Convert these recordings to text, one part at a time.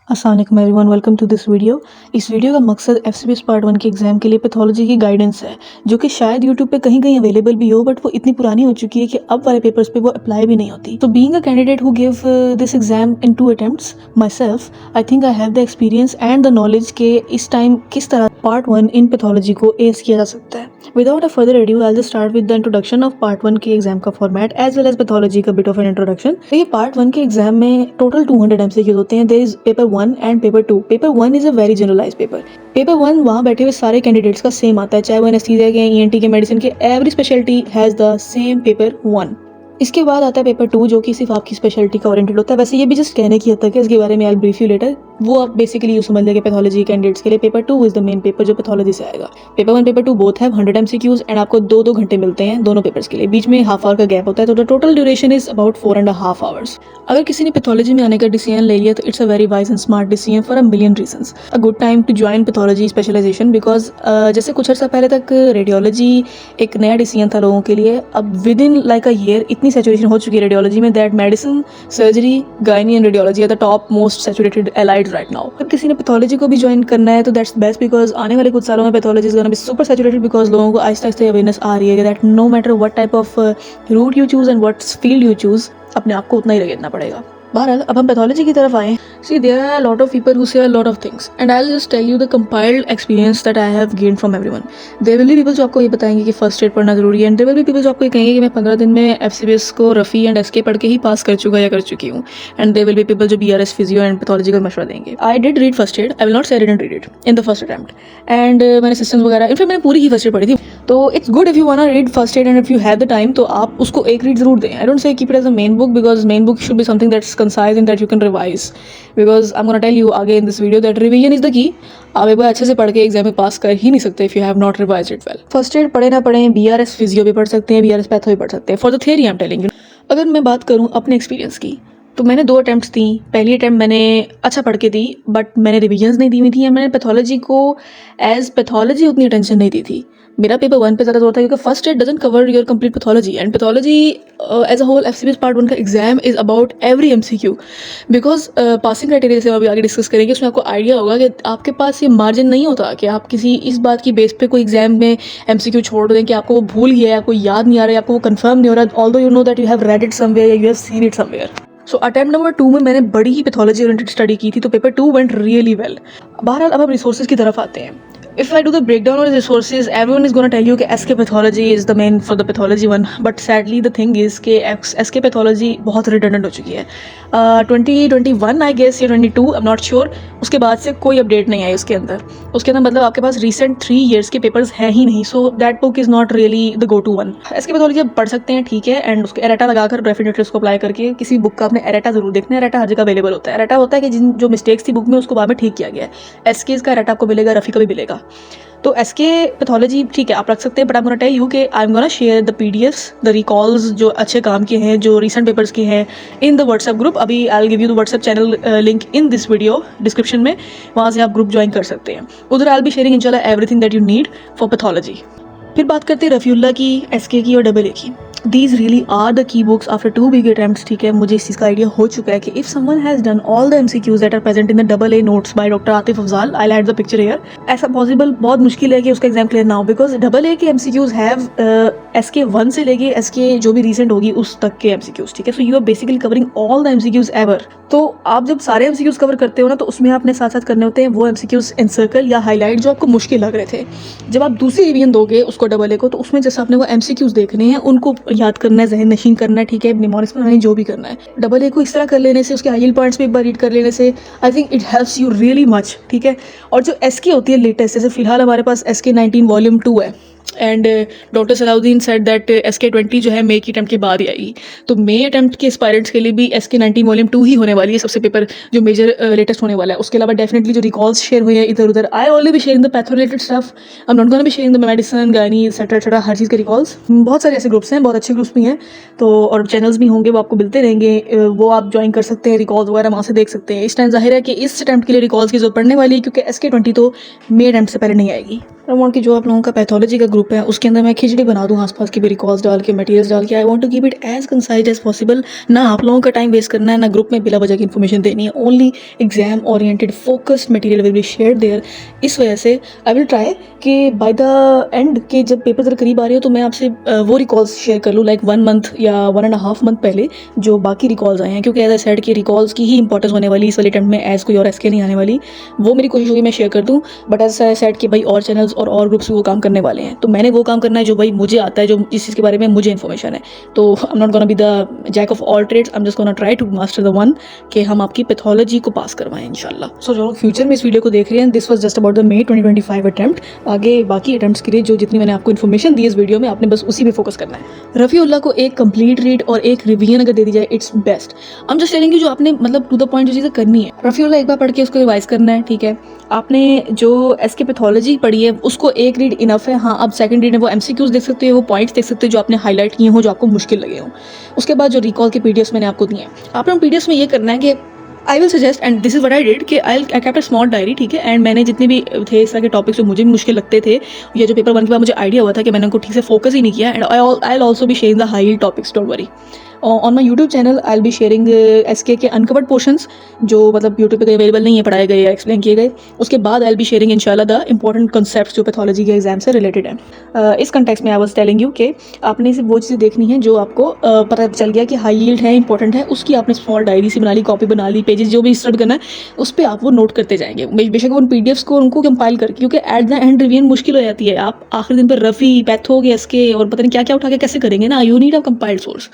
अस्सलाम वालेकुम everyone, welcome to this video. इस वीडियो का मकसद एफसीबीएस पार्ट 1 के एग्ज़ाम के लिए पैथोलॉजी की गाइडेंस है, जो कि शायद यूट्यूब पे कहीं कहीं अवेलेबल भी हो, बट वो इतनी पुरानी हो चुकी है कि अब वाले पेपर्स पे वो अप्लाई भी नहीं होती। तो being a candidate who give this exam in 2 attempts myself, I think I have the experience and the knowledge के इस टाइम किस तरह पार्ट 1 इन पैथोलॉजी को एस किया जा सकता है। Without a further adieu I will start with the introduction of part 1 के एग्जाम का format as well as pathology का बिट ऑफ एन इंट्रोडक्शन। तो ये पार्ट 1 के एग्जाम में टोटल 200 एमसीक्यूज होते हैं। There is paper 1 and paper 2। Paper 1 is a very generalize paper. Paper 1 वहाँ बैठे हुए सारे कैंडिडेट्स का सेम आता है, चाहे वो एनेस्थीसिया के, ईएनटी के, मेडिसिन के, every speciality has the same paper 1। इसके बाद आता है पेपर 2, जो कि सिर्फ आपकी स्पेशलिटी का ओरिएंटेड होता है। वैसे ये भी जस्ट कहने की हद तक है, इसके बारे में I will brief you later. वो आप बेसिकली यूँ समझ लेंगे पैथोलॉजी कैंडिडेट्स के लिए paper 2 is the main paper जो पैथोलॉजी से आएगा। Paper 1 paper 2 both have 100 MCQs and आपको 2-2 घंटे मिलते हैं दोनों पेपर्स के लिए। बीच में हाफ आवर का गैप होता है, तो the total duration is about 4.5 hours. अगर किसी ने पैथोलॉजी में आने का डिसीजन ले लिया तो it's a very wise and smart decision for a million reasons. A good time to join pathology specialization because जैसे कुछ अर्सा पहले तक रेडियोलॉजी एक नया डिसीजन था लोगों के लिए। अब within like a year इतनी सैचुरेशन हो चुकी है रेडियोलॉजी में that medicine, surgery, gynae and radiology are the top most saturated allied right now. अगर किसी ने पैथोलॉजी को भी ज्वाइन करना है तो दैट्स बेस्ट बिकॉज आने वाले कुछ सालों में pathology is gonna be super saturated because लोगों को आहिस्ता आहिस्ता अवेयरनेस आ रही है that no matter what type of route you choose and what field you choose, अपने आप को उतना ही रगड़ना पड़ेगा। बहरहाल अब हम पैथोलॉजी की तरफ आए। See there are lot of people who say a lot of things and I will just tell you the compiled experience that I have gained from everyone. There will be people जो आपको ये बताएंगे कि first aid पढ़ना जरूरी है, and there will be people जो आपको ये कहेंगे कि मैं 15 दिन में एफसीबीएस को रफ़ी एंड एसके पढ़ के ही पास कर चुका या कर चुकी हूँ। And there will be people जो बीआरएस फिजियो एंड पैथोलॉजी का मशवरा देंगे। I did read first aid, I will not say I didn't read it in the first attempt, and मैंने सिस्टम्स वगैरह इनफैक्ट मैंने पूरी ही फर्स्ट एड पढ़ी थी। तो it's good if you want to read first aid and if you have the time तो आप उसको एक रीड जरूर दें। I don't say keep it as a main book because main book should be something that's concise and that you can revise because I'm gonna tell you again in this video that revision is the key। आप एक बार अच्छे से पढ़ के exam में पास कर ही नहीं सकते if you have not revised it well। First aid पढ़े ना पढ़े, बीआरएस फिजियो भी पढ़ सकते हैं, बीआरएस पैथो भी पढ़ सकते हैं। For the theory I am telling you. अगर मैं बात करूँ अपने एक्सपीरियंस की तो मैंने 2 अटैम्प्ट्स दी। पहली अटैम्प्ट मैंने अच्छा पढ़ के दी बट मैंने रिविजन्स नहीं दी हुई थी, या मैंने पैथोलॉजी को एज पैथोलॉजी उतनी अटेंशन नहीं दी थी। मेरा पेपर 1 पे ज़्यादा जोर था क्योंकि first aid doesn't cover your complete pathology and pathology as a whole FCBS part 1 का exam is about every MCQ because passing criteria से अभी आगे डिस्कस करेंगे। उसमें आपको आइडिया होगा कि आपके पास ये मार्जिन नहीं होता कि आप किसी इस बात की बेस पे कोई एग्जाम में एमसीक्यू छोड़ दें कि आपको वो भूल गया है, आपको याद नहीं आ रहा है, आपको वो कंफर्म नहीं हो रहा, although you know that you have read it somewhere या you have seen it somewhere. So attempt number 2 में मैंने बड़ी ही पैथोलॉजी ओरिएंटेड स्टडी की थी, तो पेपर 2 वेंट रियली वेल। बहरहाल अब हम रिसोर्सेज की तरफ आते हैं। If I do the breakdown of the resources, everyone is going to tell you कि SK pathology is the main for the pathology one, but sadly the thing is कि SK pathology बहुत redundant हो चुकी है। 2021 I guess या 22 I'm not sure, उसके बाद से कोई अपडेट नहीं आई उसके अंदर। उसके अंदर मतलब आपके पास recent 3 years के पेपर्स हैं ही नहीं, so that book is not really the go to one। SK pathology आप पढ़ सकते हैं, ठीक है, एंड उसके एरेटा लगाकर डेफिनेटली उसको अप्लाई करके किसी बुक का अपने एरेटा जरूर देखना है। एरेटा हर जगह अवेलेबल होता है। एरेटा होता है कि जिन जो मिस्टेक्स थी बुक में उसको बाद में ठीक किया गया है। SK का एरेटा आपको मिलेगा, रफ़ी का भी मिलेगा। तो SK पैथोलॉजी ठीक है आप रख सकते हैं, but I am gonna tell you कि I am gonna share the PDFs, the recalls जो अच्छे काम के हैं, जो रिसेंट पेपर्स के हैं, इन द व्हाट्सएप ग्रुप। अभी I will give you the WhatsApp channel link in this video description में, वहाँ से आप ग्रुप ज्वाइन कर सकते हैं। उधर आई विल बी शेयरिंग इंशाल्लाह everything that you need for pathology. फिर बात करते हैं रफ़ीउल्लाह की, SK की और AA की। These really are the key books after 2 big attempts। ठीक है, मुझे इस चीज़ का आइडिया हो चुका है कि if someone has done all the MCQs that are present in the AA notes by Dr. Atif Afzal, I'll add the picture here। ऐसा पॉसिबल बहुत मुश्किल है कि उसका एग्जाम क्लियर ना हो बिकॉज AA के MCQs have SK 1 से लेके SK जो भी रिसेंट होगी उस तक के MCQs। ठीक है, so you are basically covering all the MCQs ever. तो आप जब सारे MCQs कवर करते हो ना तो उसमें आपने साथ साथ करने होते हैं वो MCQs एनसर्कल या हाईलाइट जो आपको मुश्किल लग रहे थे। जब आप दूसरी रिवीजन दोगे उसको AA को, तो उसमें जैसे आपने वो MCQs देखने हैं, उनको याद करना है, जहन नशीन करना है, ठीक है, निमोनिक्स बनानी, जो भी करना है। AA को इस तरह कर लेने से, उसके हाई पॉइंट्स पे एक बार रीड कर लेने से I think it helps you really much. ठीक है, और जो SK होती है लेटेस्ट, जैसे फिलहाल हमारे पास SK 19 वॉल्यूम 2 है and doctor Salahuddin said that SK 20 जो है मे की अटैम्प्ट के बाद ही आएगी। तो मे अटैम्प्ट के एस्पायरेंट्स के लिए भी SK 19 वॉल्यूम 2 ही होने वाली है, सबसे पेपर जो मेजर लेटेस्ट होने वाला है। उसके अलावा डेफिनेटली जो रिकॉल्स शेयर हुए हैं इधर उधर, I already be sharing the patho related stuff, I am not gonna be sharing the medicine, gynae etcetera हर चीज़ के रिकॉल्स। बहुत सारे ऐसे ग्रुप्स हैं, बहुत अच्छे ग्रुप्स भी हैं, तो और चैनल्स भी होंगे, वो आपको मिलते रहेंगे, वो आप ज्वाइन कर सकते हैं, रिकॉल्स वगैरह वहाँ से देख सकते हैं। इस टाइम जाहिर है कि इस अटैम्प्ट के लिए रिकॉल्स की जरूरत पड़ने वाली है क्योंकि SK 20 तो मे अटैम्प्ट से पहले नहीं आएगी। आई वांट कि जो आप लोगों का पैथोलॉजी का ग्रुप है उसके अंदर मैं खिचड़ी बना दूं आसपास की भी रिकॉर्ड्स डाल के, मटेरियल्स डाल के। I want to keep it as concise as possible. ना आप लोगों का टाइम वेस्ट करना है, ना ग्रुप में बिला वजह की इन्फॉर्मेशन देनी है। Only exam oriented focused material will be share their. इस वजह से आई विल ट्राई कि बाय द एंड के जब पेपर ज़रा करीब आ रही हो तो मैं आपसे वो रिकॉल्स शेयर कर लूँ, लाइक 1 मंथ या 1.5 मंथ पहले जो बाकी रिकॉल्स आए हैं, क्योंकि एज आई सेड कि रिकॉल्स की ही इंपॉर्टेंस होने वाली इस वाले अटेम्प्ट में, एज कोई और एसके नहीं आने वाली। वो मेरी कोशिश होगी मैं शेयर कर दूँ, बट एज आई सेड कि भाई और चैनल्स और ग्रुप्स भी वो काम करने वाले हैं, तो मैंने वो काम करना है जो भाई मुझे आता है, जो जिस चीज़ के बारे में मुझे इन्फॉर्मेशन है। तो I am not gonna be the jack of all trades, I am just gonna try to master the one कि हम आपकी पैथोलॉजी को पास करवाएं इंशाल्लाह। सो जो लोग फ्यूचर में इस वीडियो को देख रहे हैं, this was just about the May 2025 attempt. आगे बाकी अटेम्प्ट्स के लिए जो जितनी मैंने आपको इन्फॉर्मेशन दी इस वीडियो में, आपने बस उसी पे फोकस करना है। रफ़ीउल्लाह को एक कंप्लीट रीड और एक रिवीजन अगर दे दी जाए, it's best. I am just telling you जो आपने मतलब टू द पॉइंट जो चीज़ें करनी है। रफ़ीउल्लाह एक बार पढ़ के उसको रिवाइज करना है, ठीक है। आपने जो एसके पैथोलॉजी पढ़ी है उसको एक रीड इनफ है। हाँ, अब सेकंड रीड में वो एमसीक्यूज देख सकते हो, वो पॉइंट्स देख सकते हो जो आपने हाईलाइट किए हो, जो आपको मुश्किल लगे हों। उसके बाद जो रिकॉल के पीडीएफ्स मैंने आपको दिए हैं, आपने उन पीडीएफ्स में ये करना है कि I will suggest, and this is what I did, कि I kept a small diary, ठीक है। एंड मैंने जितने भी थे इस तरह के टॉपिक्स जो मुझे भी मुश्किल लगते थे, या जो पेपर 1 के बाद मुझे आइडिया हुआ था कि मैंने उनको ठीक से फोकस ही नहीं किया, and I will also be sharing the high yield topics, don't worry. On my YouTube channel I will be sharing SK के अनकवर्ड पोर्शंस जो मतलब यूट्यूब पे अवेलेबल नहीं है, पढ़ाए गए या एक्सप्लेन किए गए। उसके बाद आई विल बी शेयरिंग इंशाल्लाह द इंपॉर्टेंट कॉन्सेप्ट्स जो पैथोलॉजी के एग्जाम से रिलेटेड है। इस कंटेक्स्ट में आई वाज टेलिंग यू कि आपने सिर्फ वो चीज़ें देखनी है जो आपको पता चल गया कि हाई यील्ड है, इंपॉर्टेंट है, उसकी आपने स्मॉल डायरी सी बना ली, कॉपी बना ली, पेजेस जो भी स्टार्ट करना है उस पर आप वो नोट करते जाएंगे, बेशक उन पीडीएफ्स को उनको कंपाइल करके, क्योंकि एट द एंड रिवीजन मुश्किल हो जाती है। आप आखिरी दिन पर रफ़ी, पैथो के, एसके और पता नहीं क्या क्या उठा के कैसे करेंगे ना। You need a compiled source.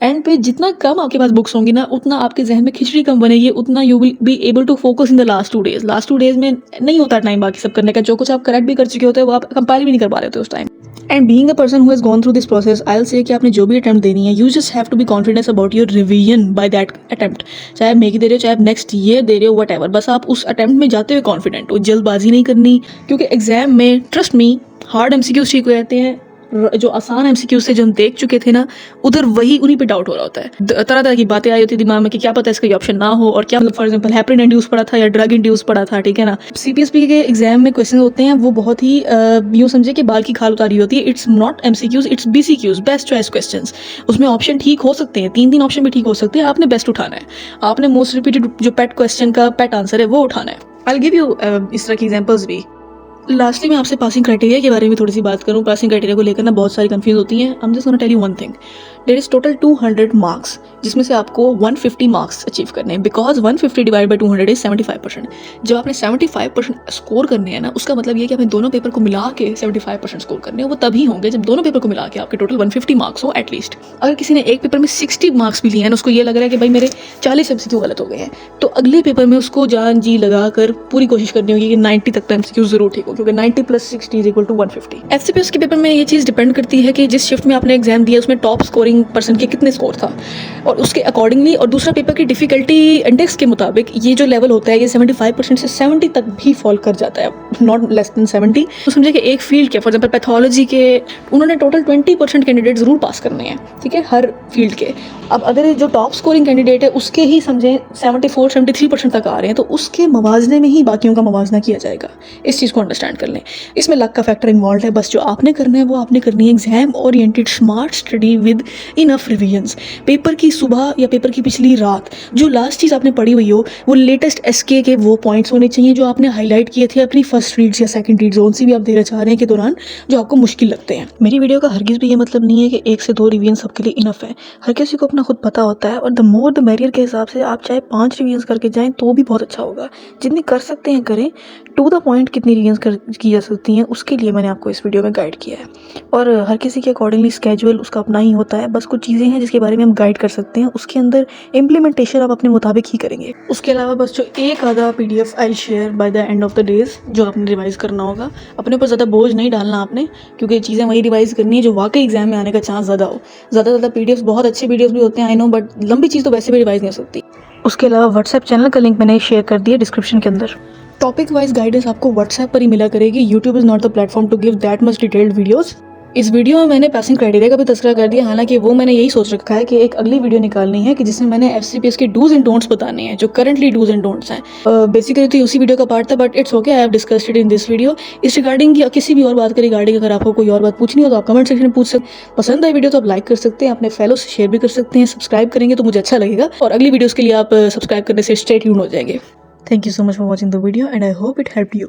And पे जितना कम आपके पास बुक्स होंगी ना, उतना आपके जहन में खिचड़ी कम बनेगी, उतना you will be able to focus in the last 2 days. Last 2 days में नहीं होता टाइम बाकी सब करने का, जो कुछ आप करेक्ट भी कर चुके होते हैं वो आप कंपाइल भी नहीं कर पा रहे होते उस time. And being a person who has gone through this process, I will say कि आपने जो भी अटेम्प्ट देनी है, you just have to be confidence about your revision by that attempt. चाहे आप मेगी दे रहे हो, चाहे आप नेक्स्ट ईयर दे रहे हो, वट एवर, बस आप उस अटेम्प्ट में जाते हुए कॉन्फिडेंट हो। जल्दबाजी नहीं करनी, क्योंकि एग्जाम में ट्रस्ट मी हार्ड एमसीक्यूज ठीक हो जाते हैं, जो आसान एमसीक्यूज से जो हम देख चुके थे ना, उधर वही उन्हीं पे डाउट हो रहा होता है। तरह तरह की बातें आई होती है दिमाग में कि क्या पता इसका ये ऑप्शन ना हो, और क्या मतलब फॉर एग्जांपल हेपरिन इंड्यूस पड़ा था या ड्रग इंड्यूस पड़ा था, ठीक है ना। सीपीएसपी के एग्जाम में क्वेश्चन होते हैं वो बहुत ही यूँ समझे कि बाल की खाल उतारी होती है। It's not MCQs, it's BCQs, best choice questions. उसमें ऑप्शन ठीक हो सकते हैं, 3 ऑप्शन भी ठीक हो सकते हैं, आपने बेस्ट उठाना है। आपने मोस्ट रिपीटेड जो पेट क्वेश्चन का पेट आंसर है वो उठाना है। आई विल गिव यू इस तरह की एग्जाम्पल्स भी। लास्टली मैं आपसे पासिंग क्राइटेरिया के बारे में थोड़ी सी बात करूं। पासिंग क्राइटेरिया को लेकर ना बहुत सारी कंफ्यूज होती हैं। I am just gonna tell you one thing, there is total 200 marks, जिसमें से आपको 150 मार्क्स अचीव करने हैं, बिकॉज 150 डिवाइड बाई 200 इज 75%। जब आपने 75% स्कोर करने हैं ना, उसका मतलब ये कि आपने दोनों पेपर को मिला के 75% स्कोर करने हैं। वो तभी होंगे जब दोनों पेपर को मिला के आपके टोटल 150 मार्क्स हो एटलीस्ट। अगर किसी ने एक पेपर में 60 मार्क्स भी लिए हैं, उसको ये लग रहा है कि भाई मेरे 40 एमसीक्यू गलत हो गए हैं, तो अगले पेपर में उसको जान जी लगा कर पूरी कोशिश करनी होगी कि 90 तक एमसीक्यू जरूर ठीक हो, क्योंकि 90 + 60 इज इक्वल टू 150। एफसीपीएस के पेपर में ये चीज़ डिपेंड करती है कि जिस शिफ्ट में आपने एग्जाम दिया उसमें टॉप स्कोरिंग पर्सन के कितने स्कोर था, और उसके अकॉर्डिंगली, और दूसरा पेपर की डिफिकल्टी इंडेक्स के मुताबिक ये जो लेवल होता है ये 75% से 70 तक भी फॉल कर जाता है, नॉट लेस देन 70। तो समझे कि एक फील्ड के फॉर एग्जाम्पल पैथोलॉजी के उन्होंने टोटल 20% कैंडिडेट जरूर पास करने हैं, ठीक है, हर फील्ड के। अब अगर जो टॉप स्कोरिंग कैंडिडेट है उसके ही समझें 74-73% तक आ रहे हैं, तो उसके मवाजने में ही बाकियों का मवाजना किया जाएगा। इस चीज़ को अंडरस्टैंड कर लें। इसमें लक का फैक्टर इन्वॉल्व है, बस जो आपने करना है वो आपने करनी है exam oriented smart study with enough revisions. Paper की सुबह या पेपर की पिछली रात जो लास्ट चीज़ आपने पढ़ी हुई हो, वो लेटेस्ट एसके के वो पॉइंट्स होने चाहिए जो आपने हाईलाइट किए थे अपनी फर्स्ट रीड्स या सेकंड रीड जोन से भी आप देना चाह रहे हैं के दौरान, जो आपको मुश्किल लगते हैं। मेरी वीडियो का हरगिज़ भी ये मतलब नहीं है कि 1 से 2 रिवीजन सबके लिए इनफ है। हर किसी को अपना खुद पता होता है, और द मोर द मेरियर के हिसाब से आप चाहे 5 रिवीजन करके जाएँ तो भी बहुत अच्छा होगा। जितनी कर सकते हैं करें, टू द पॉइंट कितनी रिवीजन की जा सकती हैं उसके लिए मैंने आपको इस वीडियो में गाइड किया है। और हर किसी के अकॉर्डिंगली स्केड्यूल उसका अपना ही होता है, बस कुछ चीज़ें हैं जिसके बारे में हम गाइड कर सकते हैं, उसके अंदर इम्प्लीमेंटेशन आप अपने मुताबिक ही करेंगे। उसके अलावा बस जो एक आधा PDF I share by the end of the days जो आपने रिवाइज़ करना होगा। अपने ऊपर ज़्यादा बोझ नहीं डालना आपने, क्योंकि चीज़ें वही रिवाइज़ करनी है जो वाकई एग्जाम में आने का चांस ज़्यादा हो। ज़्यादा PDFs बहुत अच्छे PDFs भी होते हैं, आई नो, बट लंबी चीज़ तो वैसे भी रिवाइज़ नहीं हो सकती। उसके अलावा व्हाट्सएप चैनल का लिंक मैंने शेयर कर दिया डिस्क्रिप्शन के अंदर। टॉपिक वाइज गाइडेंस आपको व्हाट्सएप पर ही मिला करेगी। YouTube is not the platform to give that much detailed videos. इस वीडियो में मैंने पासिंग क्राइटेरिया का भी तस्करा कर दिया, हालांकि वो मैंने यही सोच रखा है कि एक अगली वीडियो निकालनी है कि जिसमें मैंने एफसीपीएस के डूज एंड डोंट्स बताने हैं, जो करंटली डूज एंड डोंट्स हैं। बेसिकली तो उसी वीडियो का पार्ट था, but it's okay, I have discussed it in this video. इस रिगार्डिंग या किसी भी और बात के रिगार्डिंग अगर आपको कोई और बात पूछनी हो तो आप कमेंट सेक्शन में पूछ सकते। पसंद आई वीडियो तो आप लाइक कर सकते हैं, अपने फेलो से शेयर भी कर सकते हैं, सब्सक्राइब करेंगे तो मुझे अच्छा लगेगा, और अगली वीडियोज़ के लिए आप सब्सक्राइब करने से स्टे ट्यून हो जाएंगे। Thank you so much for watching the video and I hope it help you.